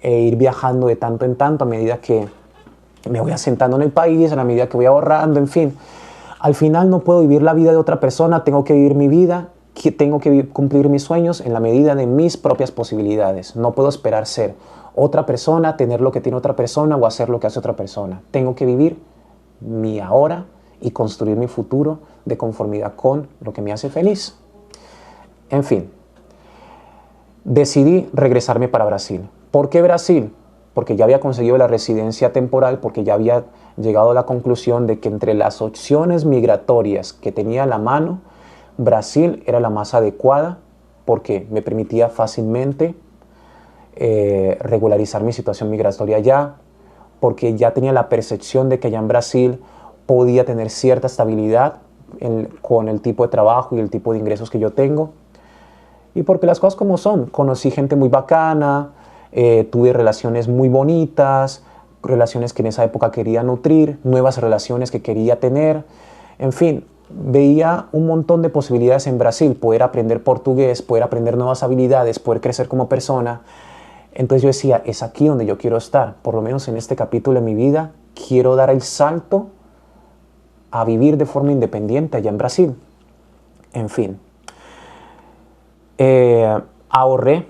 e ir viajando de tanto en tanto a medida que me voy asentando en el país, a la medida que voy ahorrando, en fin. Al final no puedo vivir la vida de otra persona, tengo que vivir mi vida, tengo que cumplir mis sueños en la medida de mis propias posibilidades. No puedo esperar ser otra persona, tener lo que tiene otra persona o hacer lo que hace otra persona. Tengo que vivir mi ahora y construir mi futuro de conformidad con lo que me hace feliz. En fin, decidí regresarme para Brasil. ¿Por qué Brasil? Porque ya había conseguido la residencia temporal, porque ya había llegado a la conclusión de que entre las opciones migratorias que tenía a la mano, Brasil era la más adecuada porque me permitía fácilmente regularizar mi situación migratoria allá, porque ya tenía la percepción de que allá en Brasil podía tener cierta estabilidad con el tipo de trabajo y el tipo de ingresos que yo tengo. Y porque las cosas como son, conocí gente muy bacana, tuve relaciones muy bonitas, relaciones que en esa época quería nutrir, nuevas relaciones que quería tener, en fin, veía un montón de posibilidades en Brasil, poder aprender portugués, poder aprender nuevas habilidades, poder crecer como persona. Entonces yo decía, es aquí donde yo quiero estar, por lo menos en este capítulo de mi vida, quiero dar el salto a vivir de forma independiente allá en Brasil. En fin, ahorré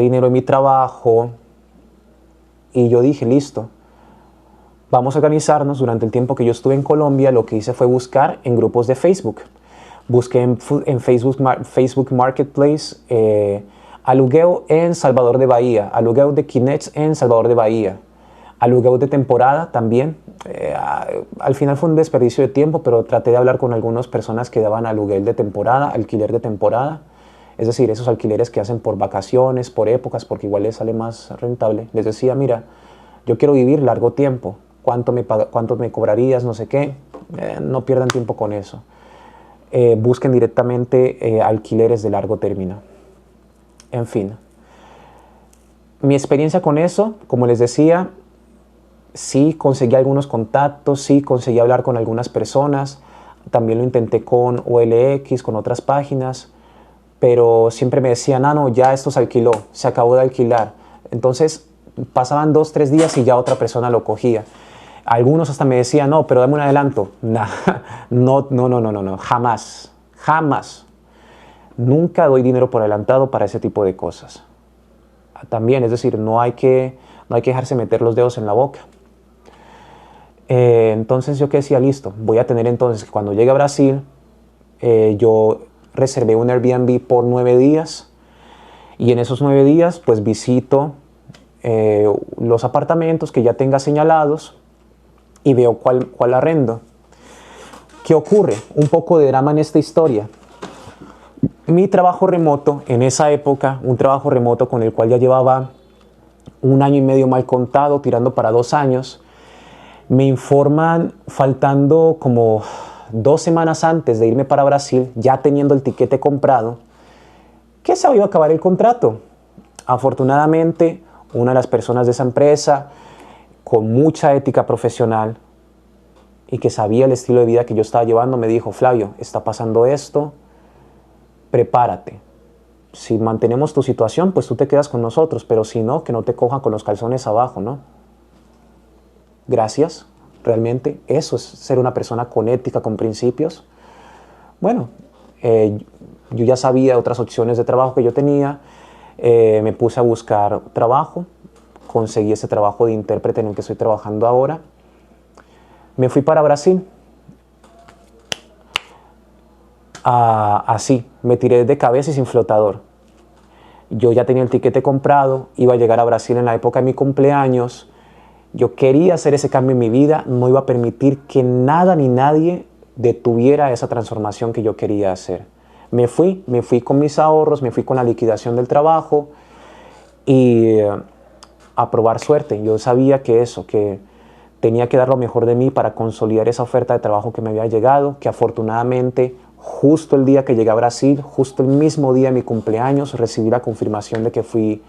dinero en mi trabajo y yo dije, listo, vamos a organizarnos. Durante el tiempo que yo estuve en Colombia, lo que hice fue buscar en grupos de Facebook. Busqué en Facebook Marketplace alugueo en Salvador de Bahía, alugueo de kinets en Salvador de Bahía, alugueo de temporada también Al final fue un desperdicio de tiempo, pero traté de hablar con algunas personas que daban alquiler de temporada. Es decir, esos alquileres que hacen por vacaciones, por épocas, porque igual les sale más rentable. Les decía, mira, yo quiero vivir largo tiempo. ¿Cuánto me cobrarías? No sé qué. No pierdan tiempo con eso. Busquen directamente alquileres de largo término. En fin. Mi experiencia con eso, como les decía, sí conseguí algunos contactos, sí conseguí hablar con algunas personas. También lo intenté con OLX, con otras páginas. Pero siempre me decían, no, ya esto se alquiló, se acabó de alquilar. Entonces pasaban 2, 3 días y ya otra persona lo cogía. Algunos hasta me decían, no, pero dame un adelanto. Nah, no, jamás, jamás. Nunca doy dinero por adelantado para ese tipo de cosas. También, es decir, no hay que dejarse meter los dedos en la boca. Entonces yo que decía, listo, voy a tener entonces que cuando llegue a Brasil, yo reservé un Airbnb por 9 días y en esos 9 días pues visito los apartamentos que ya tenga señalados y veo cuál arrendo. ¿Qué ocurre? Un poco de drama en esta historia. Mi trabajo remoto en esa época, un trabajo remoto con el cual ya llevaba 1 año y medio mal contado, tirando para 2 años, me informan faltando como 2 semanas antes de irme para Brasil, ya teniendo el tiquete comprado, que se iba a acabar el contrato. Afortunadamente, una de las personas de esa empresa, con mucha ética profesional y que sabía el estilo de vida que yo estaba llevando, me dijo, Flavio, está pasando esto, prepárate. Si mantenemos tu situación, pues tú te quedas con nosotros, pero si no, que no te cojan con los calzones abajo, ¿no? Gracias. Realmente eso es ser una persona con ética, con principios. Bueno, yo ya sabía otras opciones de trabajo que yo tenía. Me puse a buscar trabajo. Conseguí ese trabajo de intérprete en el que estoy trabajando ahora. Me fui para Brasil. Así, me tiré de cabeza y sin flotador. Yo ya tenía el tiquete comprado, iba a llegar a Brasil en la época de mi cumpleaños. Yo quería hacer ese cambio en mi vida, no iba a permitir que nada ni nadie detuviera esa transformación que yo quería hacer. Me fui con mis ahorros, me fui con la liquidación del trabajo y a probar suerte. Yo sabía que tenía que dar lo mejor de mí para consolidar esa oferta de trabajo que me había llegado, que afortunadamente justo el día que llegué a Brasil, justo el mismo día de mi cumpleaños, recibí la confirmación de que fui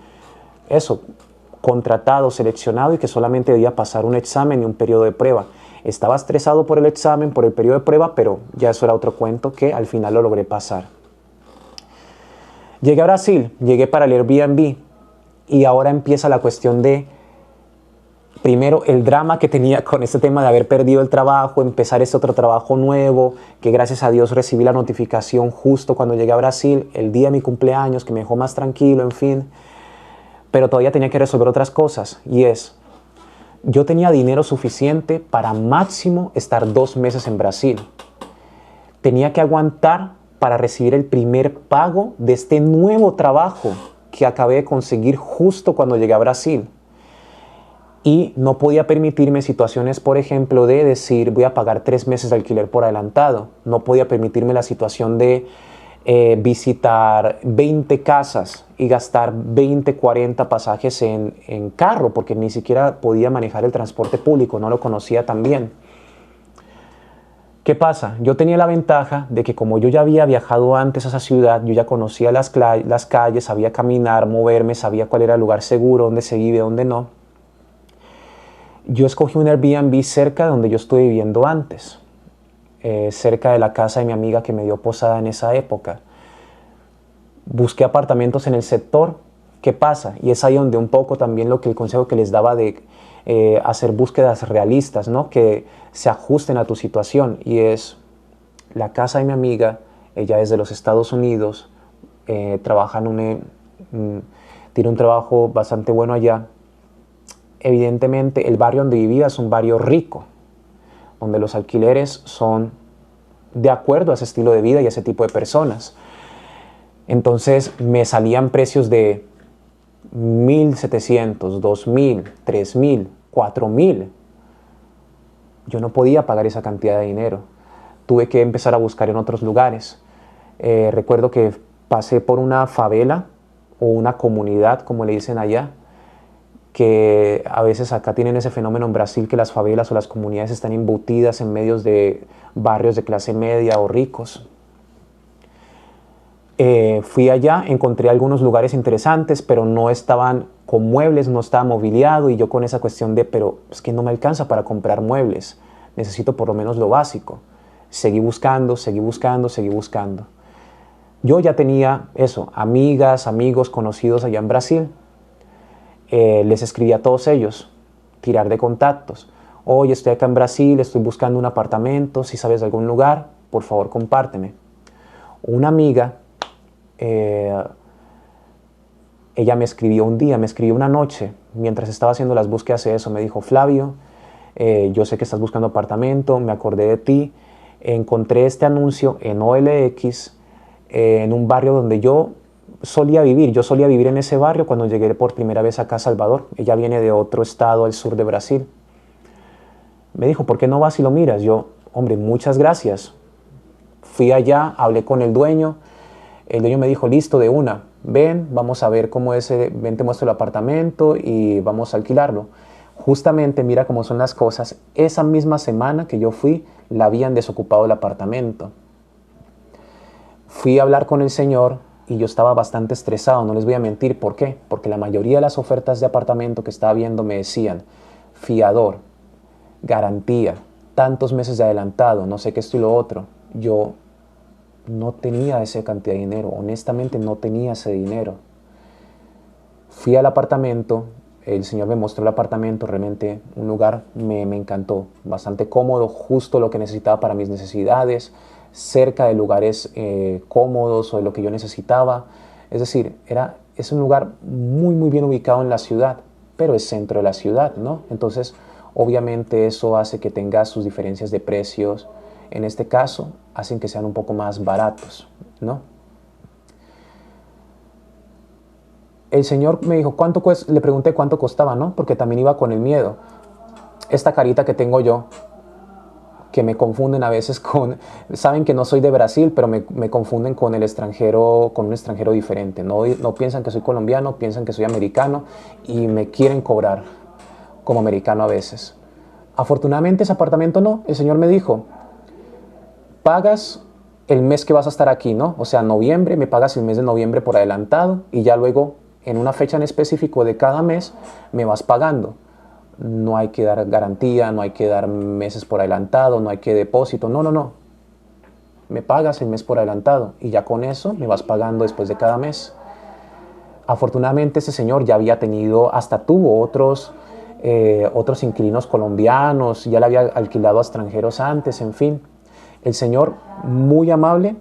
contratado, seleccionado y que solamente debía pasar un examen y un periodo de prueba. Estaba estresado por el examen, por el periodo de prueba, pero ya eso era otro cuento que al final lo logré pasar. Llegué a Brasil, llegué para el Airbnb y ahora empieza la cuestión de, primero, el drama que tenía con este tema de haber perdido el trabajo, empezar este otro trabajo nuevo, que gracias a Dios recibí la notificación justo cuando llegué a Brasil, el día de mi cumpleaños, que me dejó más tranquilo, en fin. Pero todavía tenía que resolver otras cosas y es, yo tenía dinero suficiente para máximo estar 2 meses en Brasil. Tenía que aguantar para recibir el primer pago de este nuevo trabajo que acabé de conseguir justo cuando llegué a Brasil. Y no podía permitirme situaciones, por ejemplo, de decir voy a pagar 3 meses de alquiler por adelantado. No podía permitirme la situación de visitar 20 casas y gastar 20, 40 pasajes en carro, porque ni siquiera podía manejar el transporte público, no lo conocía tan bien. ¿Qué pasa? Yo tenía la ventaja de que como yo ya había viajado antes a esa ciudad, yo ya conocía las calles, sabía caminar, moverme, sabía cuál era el lugar seguro, dónde se vive, dónde no. Yo escogí un Airbnb cerca de donde yo estuve viviendo antes. Cerca de la casa de mi amiga que me dio posada en esa época. Busqué apartamentos en el sector. ¿Qué pasa? Y es ahí donde un poco también el consejo que les daba de hacer búsquedas realistas, ¿no? Que se ajusten a tu situación. Y es la casa de mi amiga, ella es de los Estados Unidos, trabaja tiene un trabajo bastante bueno allá. Evidentemente el barrio donde vivía es un barrio rico, donde los alquileres son de acuerdo a ese estilo de vida y a ese tipo de personas. Entonces me salían precios de 1.700, 2.000, 3.000, 4.000. yo no podía pagar esa cantidad de dinero. Tuve que empezar a buscar en otros lugares. Recuerdo que pasé por una favela o una comunidad, como le dicen allá, que a veces acá tienen ese fenómeno en Brasil, que las favelas o las comunidades están embutidas en medios de barrios de clase media o ricos. Fui allá, encontré algunos lugares interesantes, pero no estaban con muebles, no estaba mobiliado, y yo con esa cuestión de, pero es que no me alcanza para comprar muebles, necesito por lo menos lo básico. Seguí buscando, seguí buscando, seguí buscando. Yo ya tenía eso, amigas, amigos, conocidos allá en Brasil. Les escribí a todos ellos, tirar de contactos. Oye, estoy acá en Brasil, estoy buscando un apartamento, si sabes de algún lugar, por favor compárteme. Una amiga, ella me escribió un día, me escribió una noche, mientras estaba haciendo las búsquedas de eso, me dijo, Flavio, yo sé que estás buscando apartamento, me acordé de ti, encontré este anuncio en OLX, en un barrio donde yo solía vivir en ese barrio cuando llegué por primera vez acá a Salvador. Ella viene de otro estado al sur de Brasil. Me dijo, ¿por qué no vas y lo miras? Yo, hombre, muchas gracias. Fui allá, hablé con el dueño me dijo, listo, de una, ven, vamos a ver cómo es, ven, te muestro el apartamento y vamos a alquilarlo. Justamente, mira cómo son las cosas, esa misma semana que yo fui, la habían desocupado el apartamento. Fui a hablar con el señor y yo estaba bastante estresado, no les voy a mentir. ¿Por qué? Porque la mayoría de las ofertas de apartamento que estaba viendo me decían fiador, garantía, tantos meses de adelantado, no sé qué esto y lo otro. Yo no tenía esa cantidad de dinero, honestamente no tenía ese dinero. Fui al apartamento, el señor me mostró el apartamento, realmente un lugar me encantó, bastante cómodo, justo lo que necesitaba para mis necesidades, cerca de lugares cómodos o de lo que yo necesitaba. Es decir, es un lugar muy bien ubicado en la ciudad, pero es centro de la ciudad, ¿no? Entonces, obviamente eso hace que tenga sus diferencias de precios. En este caso, hacen que sean un poco más baratos, ¿no? El señor me dijo, ¿cuánto cuesta? Le pregunté cuánto costaba, ¿no? Porque también iba con el miedo. Esta carita que tengo yo, que me confunden a veces con, saben que no soy de Brasil, pero me confunden con el extranjero, con un extranjero diferente. No piensan que soy colombiano, piensan que soy americano y me quieren cobrar como americano a veces. Afortunadamente ese apartamento no. El señor me dijo, pagas el mes que vas a estar aquí, ¿no? O sea, noviembre, me pagas el mes de noviembre por adelantado y ya luego en una fecha en específico de cada mes me vas pagando. No hay que dar garantía, no hay que dar meses por adelantado, no hay que depósito, no. Me pagas el mes por adelantado y ya con eso me vas pagando después de cada mes. Afortunadamente ese señor ya había tenido, hasta tuvo otros inquilinos colombianos, ya le había alquilado a extranjeros antes, en fin. El señor, muy amable,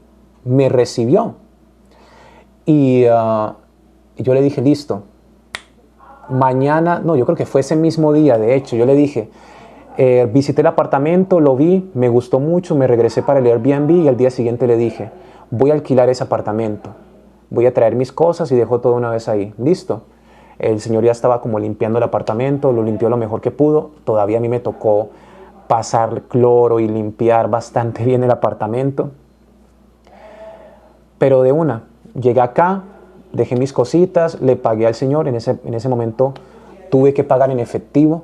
me recibió y yo le dije, listo, mañana, no, yo creo que fue ese mismo día, de hecho, yo le dije, visité el apartamento, lo vi, me gustó mucho, me regresé para el Airbnb y al día siguiente le dije, voy a alquilar ese apartamento, voy a traer mis cosas y dejo todo una vez ahí, listo. El señor ya estaba como limpiando el apartamento, lo limpió lo mejor que pudo, todavía a mí me tocó pasar cloro y limpiar bastante bien el apartamento. Pero de una, llegué acá, dejé mis cositas, le pagué al señor, en ese momento tuve que pagar en efectivo.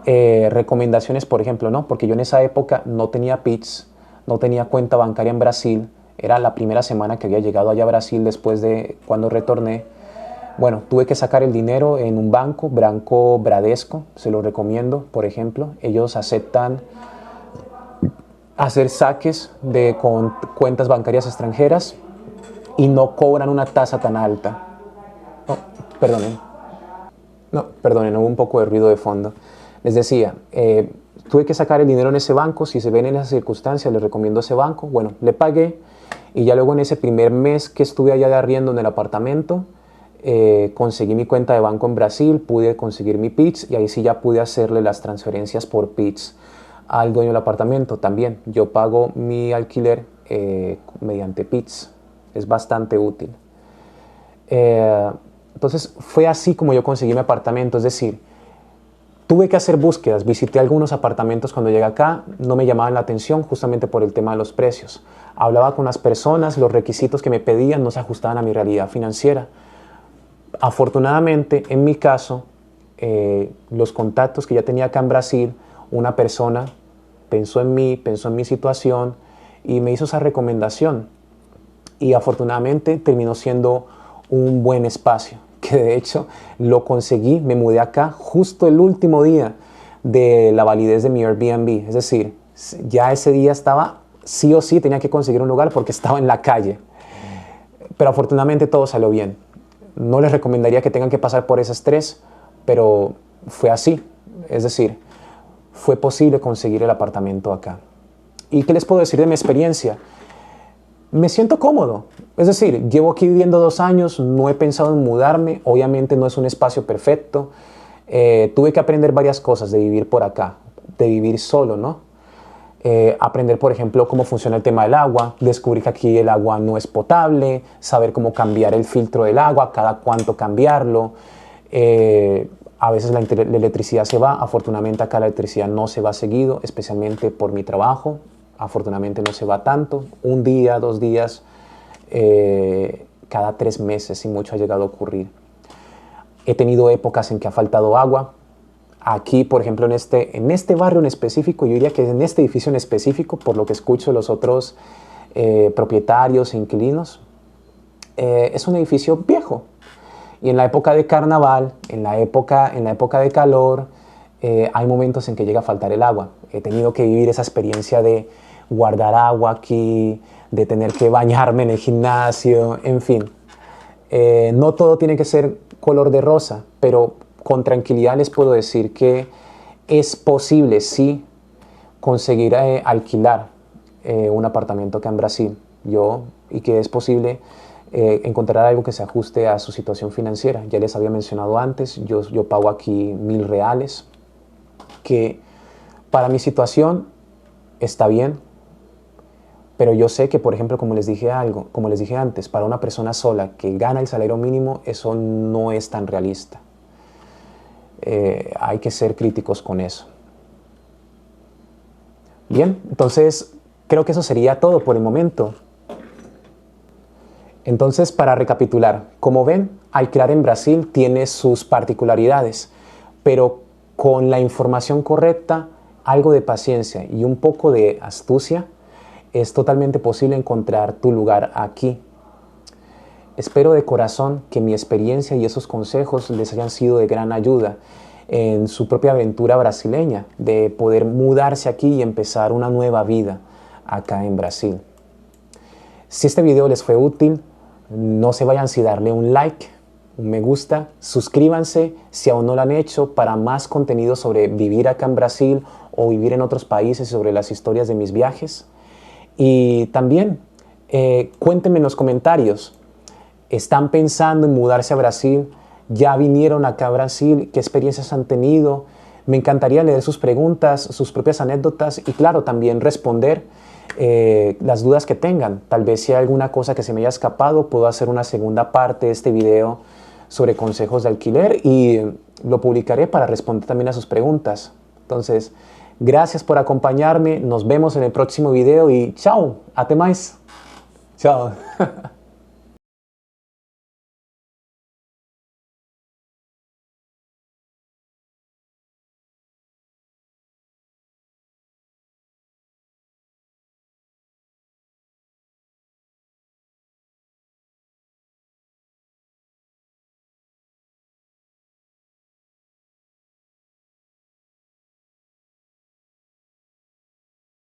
Recomendaciones, por ejemplo, ¿no? Porque yo en esa época no tenía Pix, no tenía cuenta bancaria en Brasil, era la primera semana que había llegado allá a Brasil después de cuando retorné. Bueno, tuve que sacar el dinero en un banco Bradesco, se lo recomiendo, por ejemplo. Ellos aceptan hacer saques con cuentas bancarias extranjeras y no cobran una tasa tan alta. Oh, perdonen. No, perdonen, hubo un poco de ruido de fondo. Les decía, tuve que sacar el dinero en ese banco. Si se ven en esas circunstancias, les recomiendo ese banco. Bueno, le pagué y ya luego en ese primer mes que estuve allá de arriendo en el apartamento, conseguí mi cuenta de banco en Brasil, pude conseguir mi Pix y ahí sí ya pude hacerle las transferencias por Pix al dueño del apartamento. También yo pago mi alquiler mediante Pix, es bastante útil. Entonces fue así como yo conseguí mi apartamento, es decir, Tuve que hacer búsquedas, visité algunos apartamentos cuando llegué acá, no me llamaban la atención justamente por el tema de los precios. Hablaba con las personas, los requisitos que me pedían no se ajustaban a mi realidad financiera. Afortunadamente, en mi caso, los contactos que ya tenía acá en Brasil, una persona pensó en mí, pensó en mi situación y me hizo esa recomendación. Y afortunadamente terminó siendo un buen espacio, que de hecho lo conseguí, me mudé acá justo el último día de la validez de mi Airbnb. Es decir, ya ese día estaba, sí o sí tenía que conseguir un lugar porque estaba en la calle. Pero afortunadamente todo salió bien. No les recomendaría que tengan que pasar por ese estrés, pero fue así. Es decir, fue posible conseguir el apartamento acá. ¿Y qué les puedo decir de mi experiencia? Me siento cómodo. Es decir, llevo aquí viviendo 2 años, no he pensado en mudarme. Obviamente no es un espacio perfecto. Tuve que aprender varias cosas de vivir por acá, de vivir solo, ¿no? Aprender, por ejemplo, cómo funciona el tema del agua, descubrir que aquí el agua no es potable, saber cómo cambiar el filtro del agua, cada cuánto cambiarlo. A veces la electricidad se va, afortunadamente acá la electricidad no se va seguido, especialmente por mi trabajo. Afortunadamente no se va tanto, 1 día, 2 días, cada 3 meses, si mucho ha llegado a ocurrir. He tenido épocas en que ha faltado agua. Aquí, por ejemplo, en este barrio en específico, yo diría que en este edificio en específico, por lo que escucho de los otros propietarios e inquilinos, es un edificio viejo. Y en la época de carnaval, en la época de calor, hay momentos en que llega a faltar el agua. He tenido que vivir esa experiencia de guardar agua aquí, de tener que bañarme en el gimnasio, en fin. No todo tiene que ser color de rosa, pero con tranquilidad les puedo decir que es posible, sí, conseguir alquilar un apartamento acá en Brasil. Y que es posible encontrar algo que se ajuste a su situación financiera. Ya les había mencionado antes, yo pago aquí 1.000 reales, que para mi situación está bien, pero yo sé que, por ejemplo, como les dije antes, para una persona sola que gana el salario mínimo, eso no es tan realista. Hay que ser críticos con eso. Bien, entonces creo que eso sería todo por el momento. Entonces, para recapitular, como ven, alquilar en Brasil tiene sus particularidades, pero con la información correcta, algo de paciencia y un poco de astucia, es totalmente posible encontrar tu lugar aquí. Espero de corazón que mi experiencia y esos consejos les hayan sido de gran ayuda en su propia aventura brasileña, de poder mudarse aquí y empezar una nueva vida acá en Brasil. Si este video les fue útil, no se vayan sin darle un like, un me gusta, suscríbanse si aún no lo han hecho para más contenido sobre vivir acá en Brasil o vivir en otros países, sobre las historias de mis viajes. Y también cuéntenme en los comentarios, ¿están pensando en mudarse a Brasil? ¿Ya vinieron acá a Brasil? ¿Qué experiencias han tenido? Me encantaría leer sus preguntas, sus propias anécdotas y claro, también responder las dudas que tengan. Tal vez si hay alguna cosa que se me haya escapado, puedo hacer una segunda parte de este video sobre consejos de alquiler y lo publicaré para responder también a sus preguntas. Entonces, gracias por acompañarme, nos vemos en el próximo video y chao, até mais. Chao.